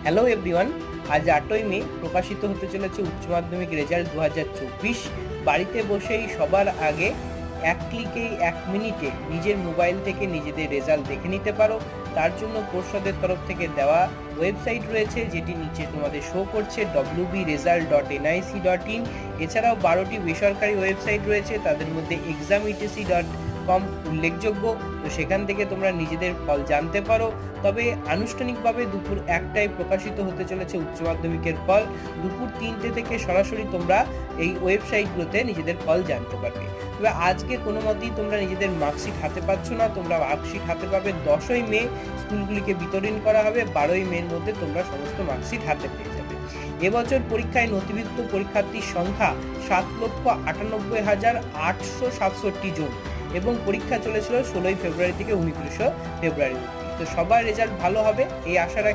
Hello everyone, আজ 8ই মে প্রকাশিত হতে চলেছে উচ্চ মাধ্যমিক রেজাল্ট 2024। বাড়িতে বসেই সবার আগে এক ক্লিকেই 1 মিনিটে নিজের মোবাইল থেকে নিজেদের রেজাল্ট দেখে নিতে পারো। তার জন্য পর্ষদের তরফ থেকে দেওয়া ওয়েবসাইট রয়েছে, যেটি নিচে তোমাদের শো করছে wbresult.nic.in। এছাড়াও 12টি বেসরকারি ওয়েবসাইট রয়েছে, তাদের মধ্যে exam.etc.com উল্লেখযোগ্য। তো সেখান থেকে তোমরা নিজেদের ফল জানতে পারো। তবে আনুষ্ঠানিকভাবে দুপুর 1টায় প্রকাশিত হতে চলেছে উচ্চ মাধ্যমিকের ফল। দুপুর 3টে থেকে সরাসরি তোমরা এই ওয়েবসাইটগুলোতে নিজেদের ফল জানতে পারবে। তবে আজকে কোনো মতেই তোমরা নিজেদের মার্কশিট হাতে পাচ্ছ না, তোমরা মার্কশিট হাতে পাবে 10ই মে। স্কুলগুলিকে বিতরণ করা হবে, 12ই মের মধ্যে তোমরা সমস্ত মার্কশিট হাতে পেয়ে যাবে। এবছর পরীক্ষায় নথিভুক্ত পরীক্ষার্থীর সংখ্যা 7,98,867 জন এবং পরীক্ষা চলেছিল 16ই ফেব্রুয়ারি থেকে 29 ফেব্রুয়ারি। তো সবার রেজাল্ট ভালো হবে এই আশা রাখি।